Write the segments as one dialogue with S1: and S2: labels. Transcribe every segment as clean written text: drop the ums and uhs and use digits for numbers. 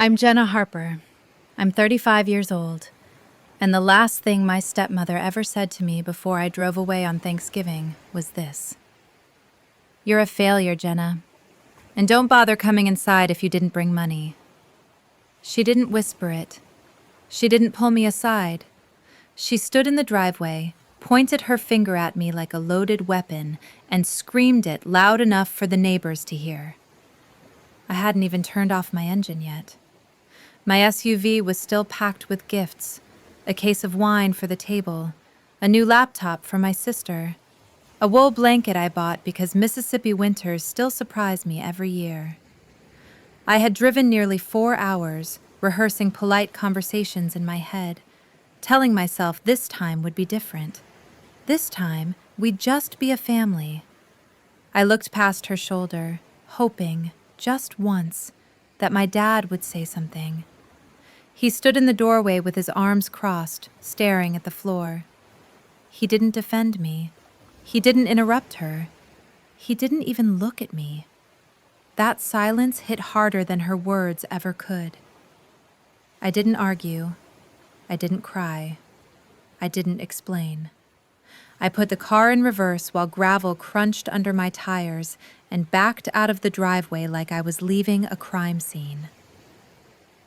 S1: I'm Jenna Harper. I'm 35 years old, and the last thing my stepmother ever said to me before I drove away on Thanksgiving was this: "You're a failure, Jenna, and don't bother coming inside if you didn't bring money." She didn't whisper it. She didn't pull me aside. She stood in the driveway, pointed her finger at me like a loaded weapon, and screamed it loud enough for the neighbors to hear. I hadn't even turned off my engine yet. My SUV was still packed with gifts: a case of wine for the table, a new laptop for my sister, a wool blanket I bought because Mississippi winters still surprise me every year. I had driven nearly 4 hours, rehearsing polite conversations in my head, telling myself this time would be different. This time, we'd just be a family. I looked past her shoulder, hoping, just once, that my dad would say something. He stood in the doorway with his arms crossed, staring at the floor. He didn't defend me. He didn't interrupt her. He didn't even look at me. That silence hit harder than her words ever could. I didn't argue. I didn't cry. I didn't explain. I put the car in reverse while gravel crunched under my tires and backed out of the driveway like I was leaving a crime scene.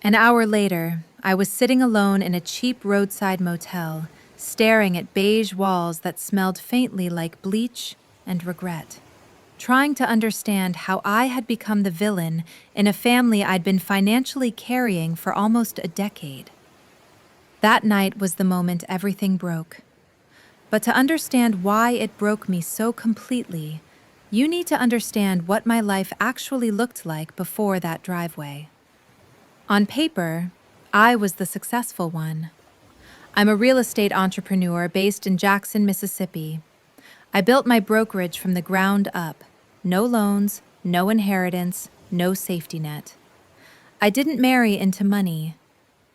S1: An hour later, I was sitting alone in a cheap roadside motel, staring at beige walls that smelled faintly like bleach and regret, trying to understand how I had become the villain in a family I'd been financially carrying for almost a decade. That night was the moment everything broke. But to understand why it broke me so completely, you need to understand what my life actually looked like before that driveway. On paper, I was the successful one. I'm a real estate entrepreneur based in Jackson, Mississippi. I built my brokerage from the ground up. No loans, no inheritance, no safety net. I didn't marry into money.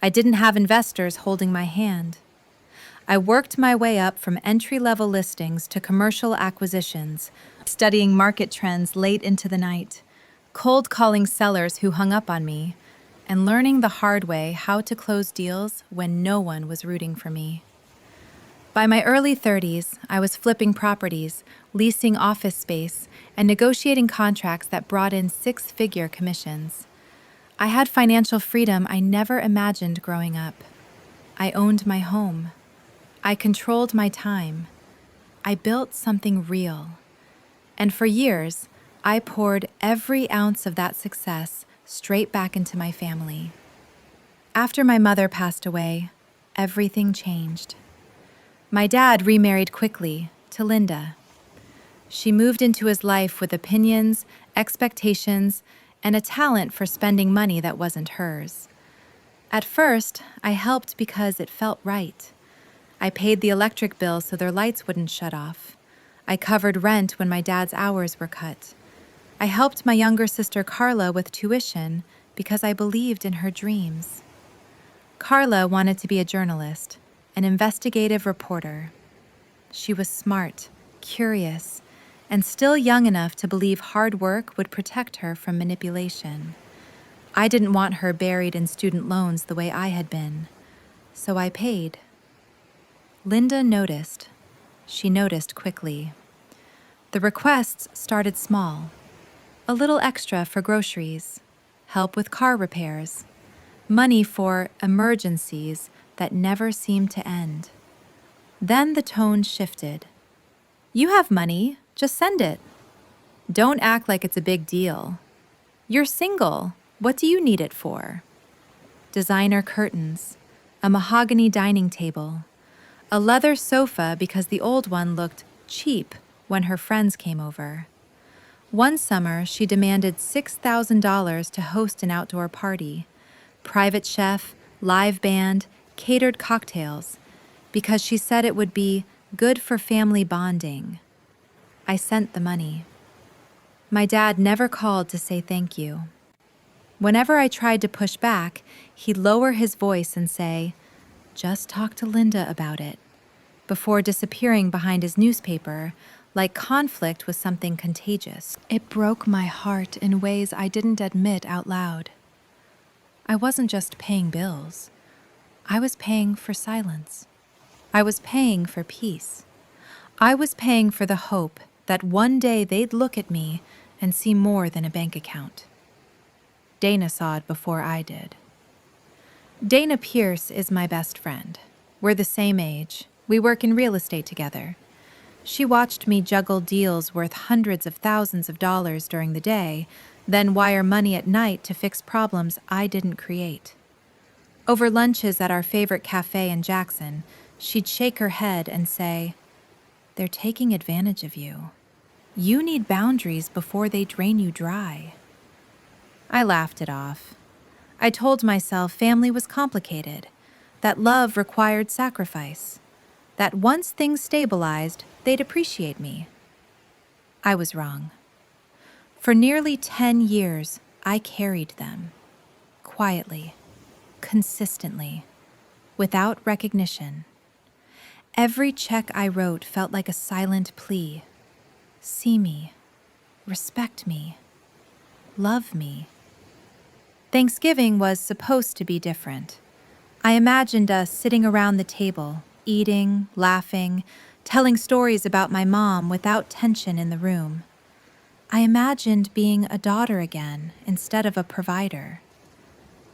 S1: I didn't have investors holding my hand. I worked my way up from entry-level listings to commercial acquisitions, studying market trends late into the night, cold calling sellers who hung up on me, and learning the hard way how to close deals when no one was rooting for me. By my early 30s, I was flipping properties, leasing office space, and negotiating contracts that brought in 6-figure commissions. I had financial freedom I never imagined growing up. I owned my home. I controlled my time. I built something real. And for years, I poured every ounce of that success straight back into my family. After my mother passed away, everything changed. My dad remarried quickly to Linda. She moved into his life with opinions, expectations, and a talent for spending money that wasn't hers. At first, I helped because it felt right. I paid the electric bill so their lights wouldn't shut off. I covered rent when my dad's hours were cut. I helped my younger sister Carla with tuition because I believed in her dreams. Carla wanted to be a journalist, an investigative reporter. She was smart, curious, and still young enough to believe hard work would protect her from manipulation. I didn't want her buried in student loans the way I had been, so I paid. Linda noticed. She noticed quickly. The requests started small. A little extra for groceries, help with car repairs, money for emergencies that never seemed to end. Then the tone shifted. "You have money, just send it. Don't act like it's a big deal. You're single, what do you need it for?" Designer curtains, a mahogany dining table, a leather sofa because the old one looked cheap when her friends came over. One summer, she demanded $6,000 to host an outdoor party, private chef, live band, catered cocktails, because she said it would be good for family bonding. I sent the money. My dad never called to say thank you. Whenever I tried to push back, he'd lower his voice and say, "Just talk to Linda about it," before disappearing behind his newspaper, like conflict was something contagious. It broke my heart in ways I didn't admit out loud. I wasn't just paying bills. I was paying for silence. I was paying for peace. I was paying for the hope that one day they'd look at me and see more than a bank account. Dana saw it before I did. Dana Pierce is my best friend. We're the same age. We work in real estate together. She watched me juggle deals worth hundreds of thousands of dollars during the day, then wire money at night to fix problems I didn't create. Over lunches at our favorite cafe in Jackson, she'd shake her head and say, "They're taking advantage of you. You need boundaries before they drain you dry." I laughed it off. I told myself family was complicated, that love required sacrifice, that once things stabilized, they'd appreciate me. I was wrong. For nearly 10 years, I carried them. Quietly, consistently, without recognition. Every check I wrote felt like a silent plea. See me, respect me, love me. Thanksgiving was supposed to be different. I imagined us sitting around the table, eating, laughing, telling stories about my mom without tension in the room. I imagined being a daughter again instead of a provider.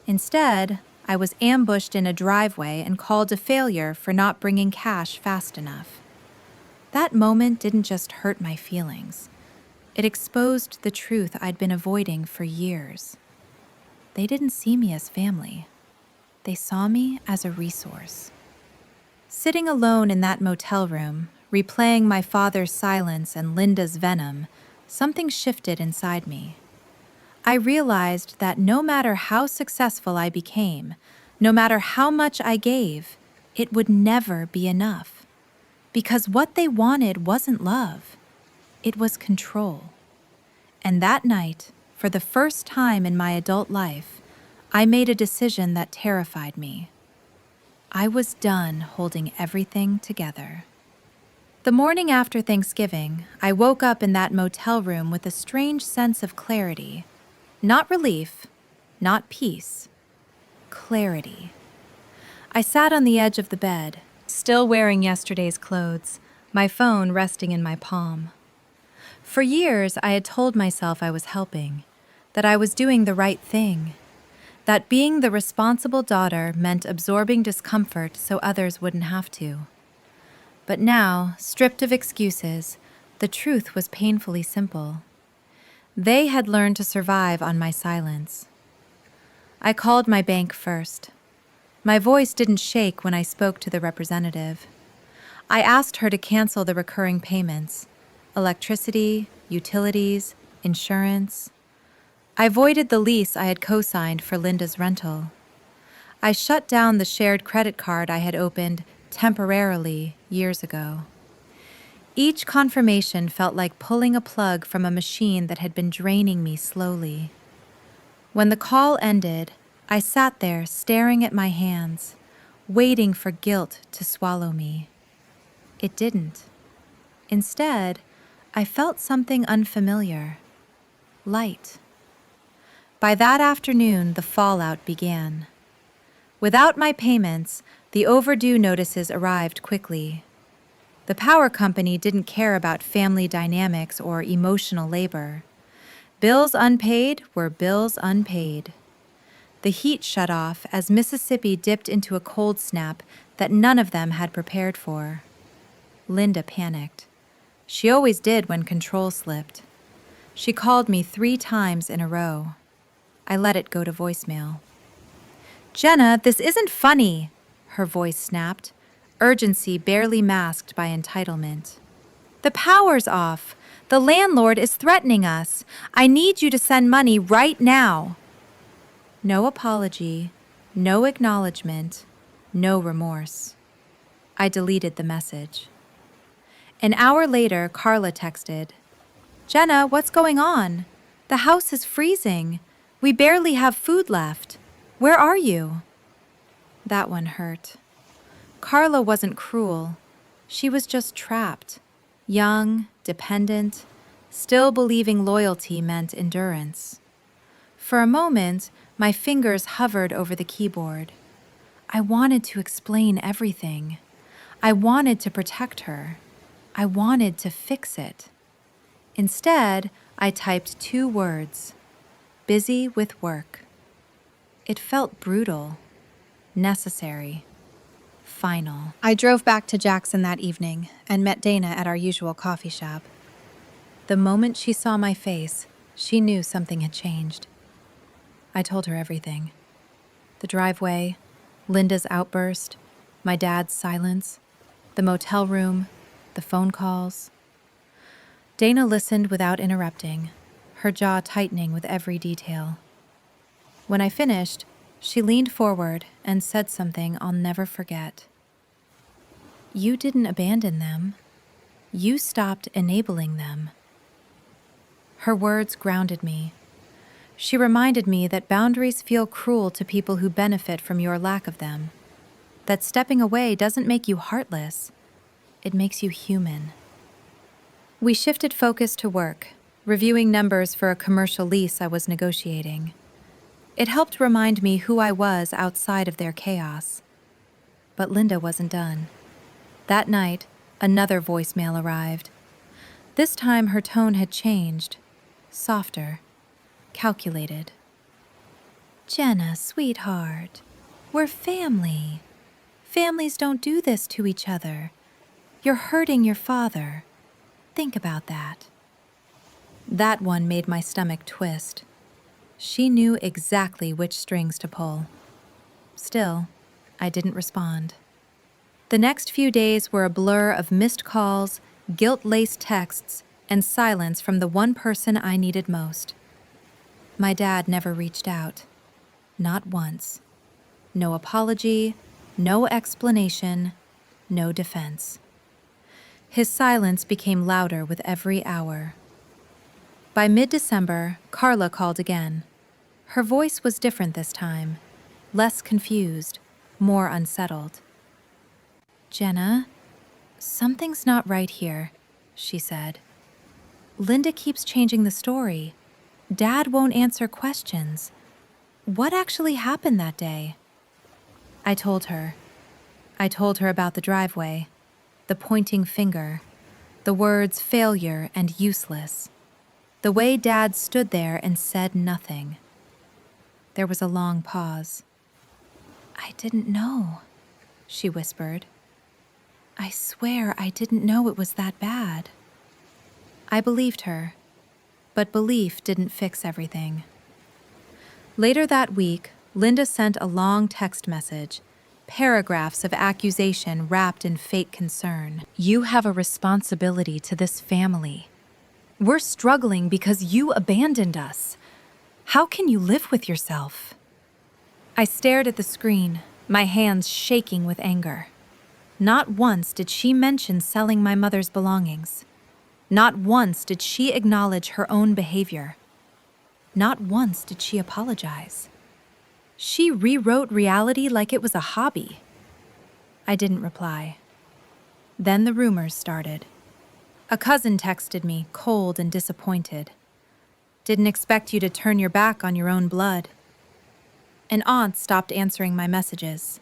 S1: Instead, I was ambushed in a driveway and called a failure for not bringing cash fast enough. That moment didn't just hurt my feelings. It exposed the truth I'd been avoiding for years. They didn't see me as family. They saw me as a resource. Sitting alone in that motel room, replaying my father's silence and Linda's venom, something shifted inside me. I realized that no matter how successful I became, no matter how much I gave, it would never be enough. Because what they wanted wasn't love. It was control. And that night, for the first time in my adult life, I made a decision that terrified me. I was done holding everything together. The morning after Thanksgiving, I woke up in that motel room with a strange sense of clarity. Not relief, not peace. Clarity. I sat on the edge of the bed, still wearing yesterday's clothes, my phone resting in my palm. For years, I had told myself I was helping, that I was doing the right thing, that being the responsible daughter meant absorbing discomfort so others wouldn't have to. But now, stripped of excuses, the truth was painfully simple. They had learned to survive on my silence. I called my bank first. My voice didn't shake when I spoke to the representative. I asked her to cancel the recurring payments: electricity, utilities, insurance. I voided the lease I had co-signed for Linda's rental. I shut down the shared credit card I had opened temporarily years ago. Each confirmation felt like pulling a plug from a machine that had been draining me slowly. When the call ended, I sat there staring at my hands, waiting for guilt to swallow me. It didn't. Instead, I felt something unfamiliar. Light. By that afternoon, the fallout began. Without my payments, the overdue notices arrived quickly. The power company didn't care about family dynamics or emotional labor. Bills unpaid were bills unpaid. The heat shut off as Mississippi dipped into a cold snap that none of them had prepared for. Linda panicked. She always did when control slipped. She called me 3 times in a row. I let it go to voicemail. "Jenna, this isn't funny," her voice snapped, urgency barely masked by entitlement. "The power's off. The landlord is threatening us. I need you to send money right now." No apology, no acknowledgement, no remorse. I deleted the message. An hour later, Carla texted, "Jenna, what's going on? The house is freezing. We barely have food left. Where are you?" That one hurt. Carla wasn't cruel. She was just trapped, young, dependent, still believing loyalty meant endurance. For a moment, My fingers hovered over the keyboard. I wanted to explain everything. I wanted to protect her. I wanted to fix it. Instead, I typed 2 words: busy with work. It felt brutal, necessary, final. I drove back to Jackson that evening and met Dana at our usual coffee shop. The moment she saw my face, she knew something had changed. I told her everything. The driveway, Linda's outburst, my dad's silence, the motel room, the phone calls. Dana listened without interrupting, her jaw tightening with every detail. When I finished, she leaned forward and said something I'll never forget. You didn't abandon them. You stopped enabling them. Her words grounded me. She reminded me that boundaries feel cruel to people who benefit from your lack of them. That stepping away doesn't make you heartless. It makes you human. We shifted focus to work, reviewing numbers for a commercial lease I was negotiating. It helped remind me who I was outside of their chaos. But Linda wasn't done. That night, another voicemail arrived. This time her tone had changed, softer, calculated. Jenna, sweetheart, we're family. Families don't do this to each other. You're hurting your father. Think about that. That one made my stomach twist. She knew exactly which strings to pull. Still, I didn't respond. The next few days were a blur of missed calls, guilt-laced texts, and silence from the one person I needed most. My dad never reached out. Not once. No apology, no explanation, no defense. His silence became louder with every hour. By mid-December, Carla called again. Her voice was different this time, less confused, more unsettled. Jenna, something's not right here, she said. Linda keeps changing the story. Dad won't answer questions. What actually happened that day? I told her. I told her about the driveway, the pointing finger, the words failure and useless, the way Dad stood there and said nothing. There was a long pause. I didn't know, she whispered. I swear I didn't know it was that bad. I believed her, but belief didn't fix everything. Later that week, Linda sent a long text message, paragraphs of accusation wrapped in fake concern. You have a responsibility to this family. We're struggling because you abandoned us. How can you live with yourself? I stared at the screen, my hands shaking with anger. Not once did she mention selling my mother's belongings. Not once did she acknowledge her own behavior. Not once did she apologize. She rewrote reality like it was a hobby. I didn't reply. Then the rumors started. A cousin texted me, cold and disappointed. Didn't expect you to turn your back on your own blood. An aunt stopped answering my messages.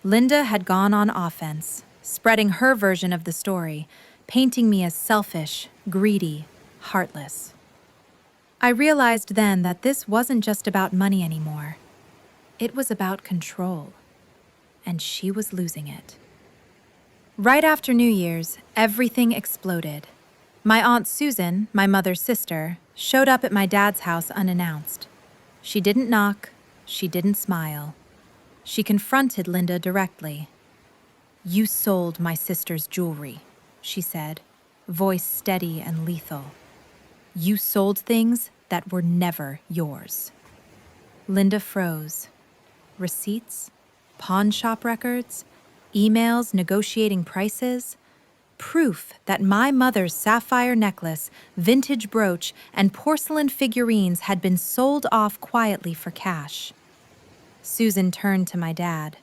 S1: Linda had gone on offense, spreading her version of the story, painting me as selfish, greedy, heartless. I realized then that this wasn't just about money anymore. It was about control, and she was losing it. Right after New Year's, everything exploded. My Aunt Susan, my mother's sister, showed up at my dad's house unannounced. She didn't knock, she didn't smile. She confronted Linda directly. You sold my sister's jewelry, she said, voice steady and lethal. You sold things that were never yours. Linda froze. Receipts, pawn shop records, emails negotiating prices, proof that my mother's sapphire necklace, vintage brooch, and porcelain figurines had been sold off quietly for cash. Susan turned to my dad.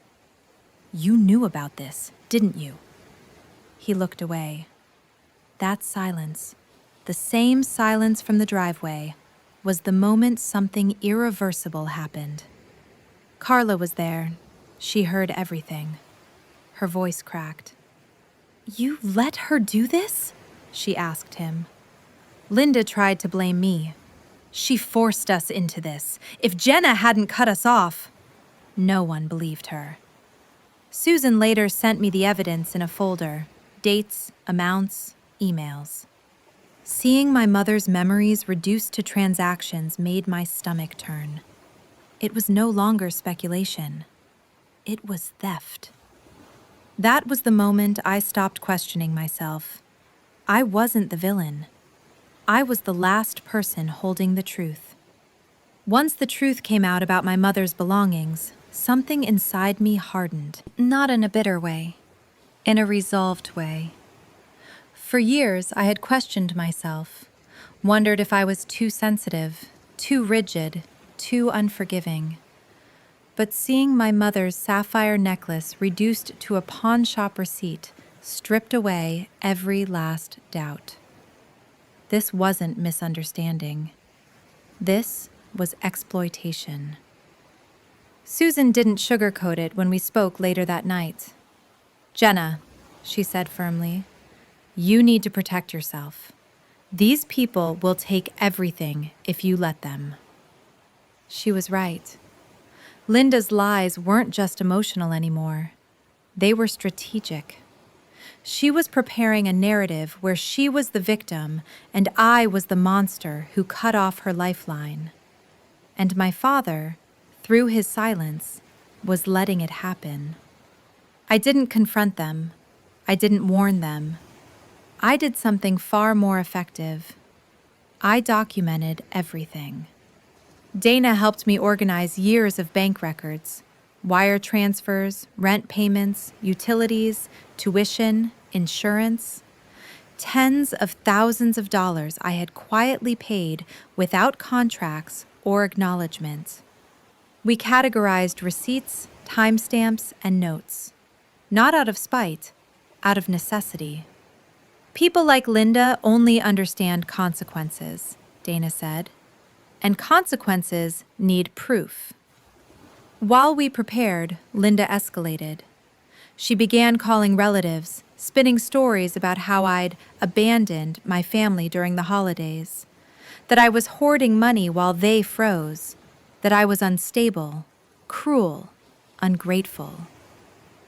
S1: You knew about this, didn't you? He looked away. That silence, the same silence from the driveway, was the moment something irreversible happened. Carla was there. She heard everything. Her voice cracked. "You let her do this?" she asked him. Linda tried to blame me. "She forced us into this. If Jenna hadn't cut us off..." No one believed her. Susan later sent me the evidence in a folder: dates, amounts, emails. Seeing my mother's memories reduced to transactions made my stomach turn. It was no longer speculation. It was theft. That was the moment I stopped questioning myself. I wasn't the villain. I was the last person holding the truth. Once the truth came out about my mother's belongings, something inside me hardened. Not in a bitter way, in a resolved way. For years, I had questioned myself, wondered if I was too sensitive, too rigid, too unforgiving. But seeing my mother's sapphire necklace reduced to a pawn shop receipt stripped away every last doubt. This wasn't misunderstanding. This was exploitation. Susan didn't sugarcoat it when we spoke later that night. "Jenna," she said firmly, "you need to protect yourself. These people will take everything if you let them." She was right. Linda's lies weren't just emotional anymore. They were strategic. She was preparing a narrative where she was the victim and I was the monster who cut off her lifeline. And my father, through his silence, was letting it happen. I didn't confront them. I didn't warn them. I did something far more effective. I documented everything. Dana helped me organize years of bank records, wire transfers, rent payments, utilities, tuition, insurance. Tens of thousands of dollars I had quietly paid without contracts or acknowledgement. We categorized receipts, timestamps, and notes. Not out of spite, out of necessity. "People like Linda only understand consequences," Dana said. "And consequences need proof." While we prepared, Linda escalated. She began calling relatives, spinning stories about how I'd abandoned my family during the holidays, that I was hoarding money while they froze, that I was unstable, cruel, ungrateful.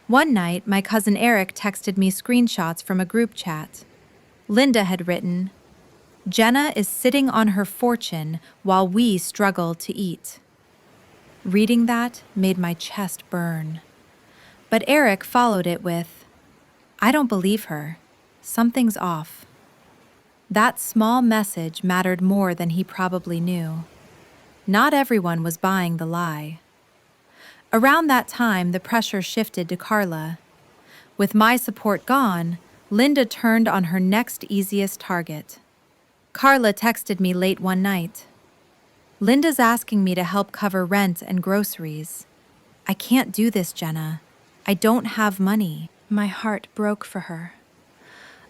S1: One night, my cousin Eric texted me screenshots from a group chat. Linda had written, "Jenna is sitting on her fortune while we struggle to eat." Reading that made my chest burn. But Eric followed it with, "I don't believe her. Something's off." That small message mattered more than he probably knew. Not everyone was buying the lie. Around that time, the pressure shifted to Carla. With my support gone, Linda turned on her next easiest target. Carla texted me late one night. "Linda's asking me to help cover rent and groceries. I can't do this, Jenna. I don't have money." My heart broke for her.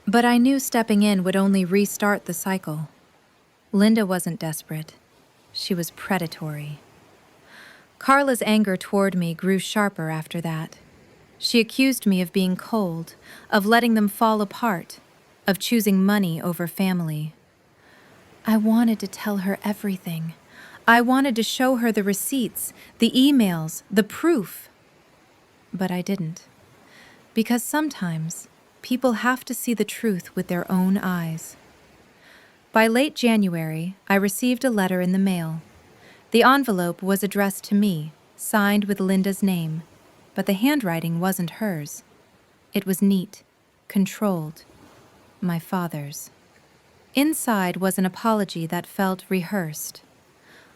S1: But I knew stepping in would only restart the cycle. Linda wasn't desperate. She was predatory. Carla's anger toward me grew sharper after that. She accused me of being cold, of letting them fall apart, of choosing money over family. I wanted to tell her everything. I wanted to show her the receipts, the emails, the proof. But I didn't. Because sometimes people have to see the truth with their own eyes. By late January, I received a letter in the mail. The envelope was addressed to me, signed with Linda's name, but the handwriting wasn't hers. It was neat, controlled, my father's. Inside was an apology that felt rehearsed.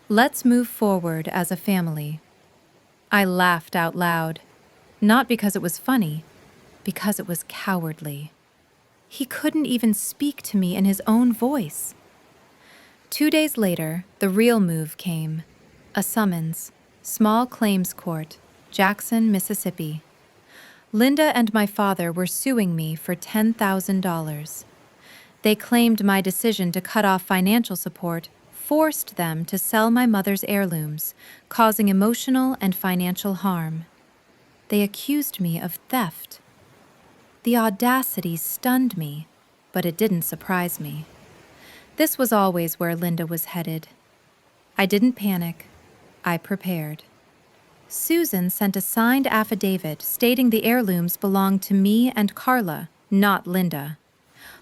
S1: "Let's move forward as a family." I laughed out loud, not because it was funny, because it was cowardly. He couldn't even speak to me in his own voice. 2 days later, the real move came. A summons, small claims court, Jackson, Mississippi. Linda and my father were suing me for $10,000. They claimed my decision to cut off financial support forced them to sell my mother's heirlooms, causing emotional and financial harm. They accused me of theft. The audacity stunned me, but it didn't surprise me. This was always where Linda was headed. I didn't panic. I prepared. Susan sent a signed affidavit stating the heirlooms belonged to me and Carla, not Linda.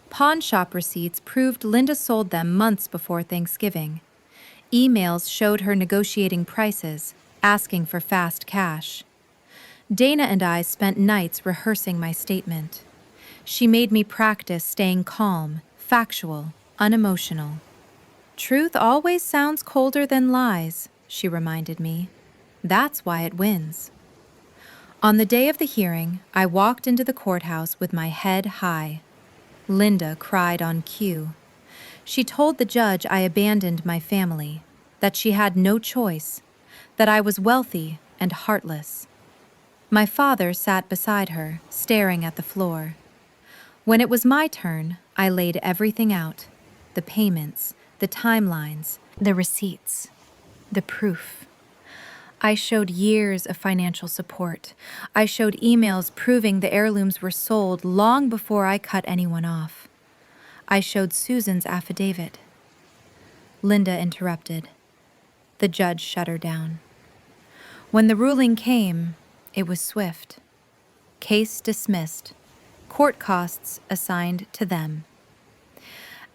S1: Pawn shop receipts proved Linda sold them months before Thanksgiving. Emails showed her negotiating prices, asking for fast cash. Dana and I spent nights rehearsing my statement. She made me practice staying calm, factual, unemotional. Truth always sounds colder than lies, she reminded me. That's why it wins. On the day of the hearing, I walked into the courthouse with my head high. Linda cried on cue. She told the judge I abandoned my family, that she had no choice, that I was wealthy and heartless. My father sat beside her, staring at the floor. When it was my turn, I laid everything out: the payments, the timelines, the receipts, the proof. I showed years of financial support. I showed emails proving the heirlooms were sold long before I cut anyone off. I showed Susan's affidavit. Linda interrupted. The judge shut her down. When the ruling came, it was swift. Case dismissed. Court costs assigned to them.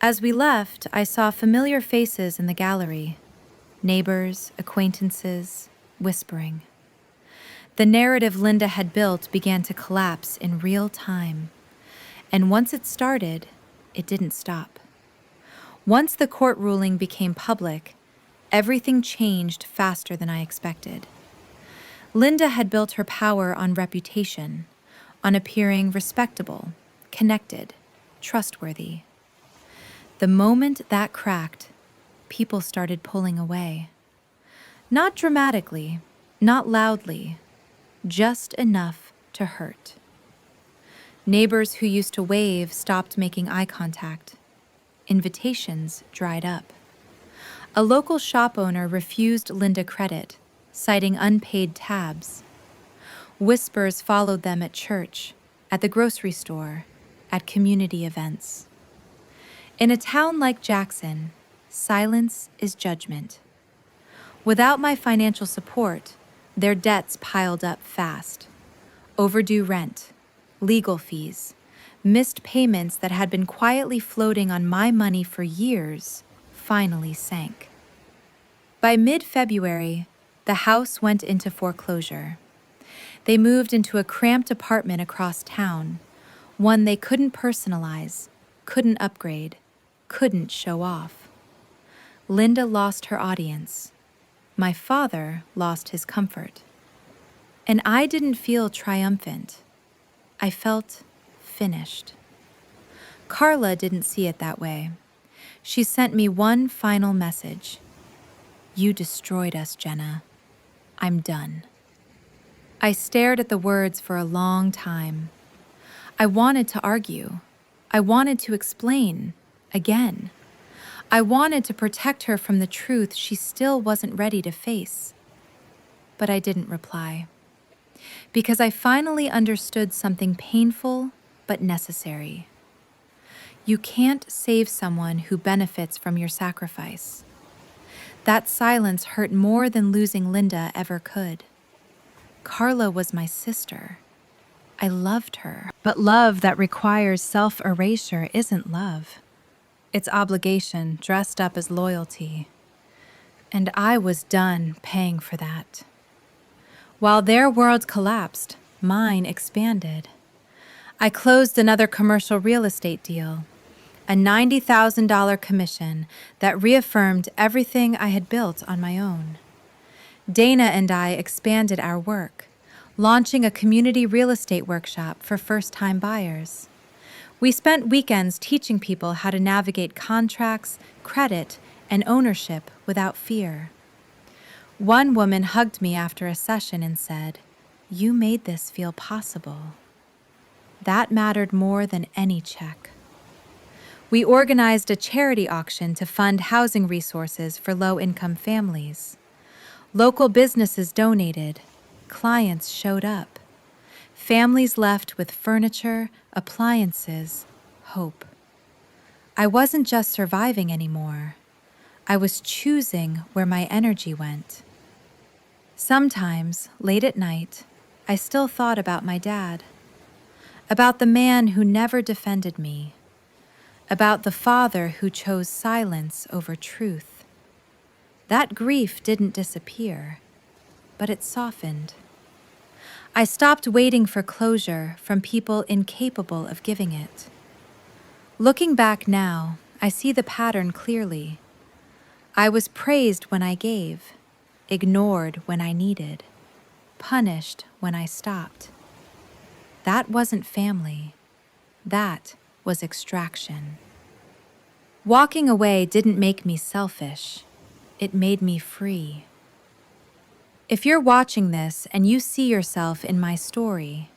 S1: As we left, I saw familiar faces in the gallery. Neighbors, acquaintances, whispering. The narrative Linda had built began to collapse in real time. And once it started, it didn't stop. Once the court ruling became public, everything changed faster than I expected. Linda had built her power on reputation, on appearing respectable, connected, trustworthy. The moment that cracked, people started pulling away. Not dramatically, not loudly, just enough to hurt. Neighbors who used to wave stopped making eye contact. Invitations dried up. A local shop owner refused Linda credit, citing unpaid tabs. Whispers followed them at church, at the grocery store, at community events. In a town like Jackson, silence is judgment. Without my financial support, their debts piled up fast. Overdue rent, legal fees, missed payments that had been quietly floating on my money for years finally sank. By mid-February, the house went into foreclosure. They moved into a cramped apartment across town, one they couldn't personalize, couldn't upgrade, couldn't show off. Linda lost her audience. My father lost his comfort. And I didn't feel triumphant. I felt finished. Carla didn't see it that way. She sent me one final message. You destroyed us, Jenna. I'm done. I stared at the words for a long time. I wanted to argue. I wanted to explain, again. I wanted to protect her from the truth she still wasn't ready to face. But I didn't reply. Because I finally understood something painful but necessary. You can't save someone who benefits from your sacrifice. That silence hurt more than losing Linda ever could. Carla was my sister. I loved her. But love that requires self-erasure isn't love. It's obligation dressed up as loyalty. And I was done paying for that. While their world collapsed, mine expanded. I closed another commercial real estate deal, a $90,000 commission that reaffirmed everything I had built on my own. Dana and I expanded our work, launching a community real estate workshop for first-time buyers. We spent weekends teaching people how to navigate contracts, credit, and ownership without fear. One woman hugged me after a session and said, "You made this feel possible." That mattered more than any check. We organized a charity auction to fund housing resources for low-income families. Local businesses donated. Clients showed up. Families left with furniture, appliances, hope. I wasn't just surviving anymore. I was choosing where my energy went. Sometimes, late at night, I still thought about my dad, about the man who never defended me, about the father who chose silence over truth. That grief didn't disappear, but it softened. I stopped waiting for closure from people incapable of giving it. Looking back now, I see the pattern clearly. I was praised when I gave, ignored when I needed, punished when I stopped. That wasn't family. That was extraction. Walking away didn't make me selfish. It made me free. If you're watching this and you see yourself in my story,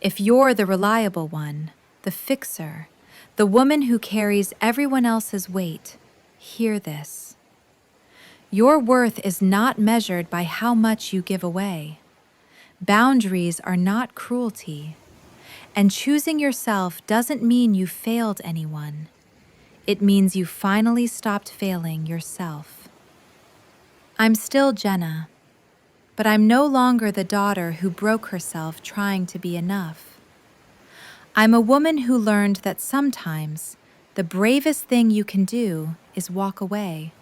S1: if you're the reliable one, the fixer, the woman who carries everyone else's weight, hear this. Your worth is not measured by how much you give away. Boundaries are not cruelty. And choosing yourself doesn't mean you failed anyone. It means you finally stopped failing yourself. I'm still Jenna, but I'm no longer the daughter who broke herself trying to be enough. I'm a woman who learned that sometimes the bravest thing you can do is walk away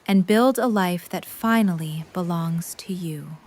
S1: and build a life that finally belongs to you.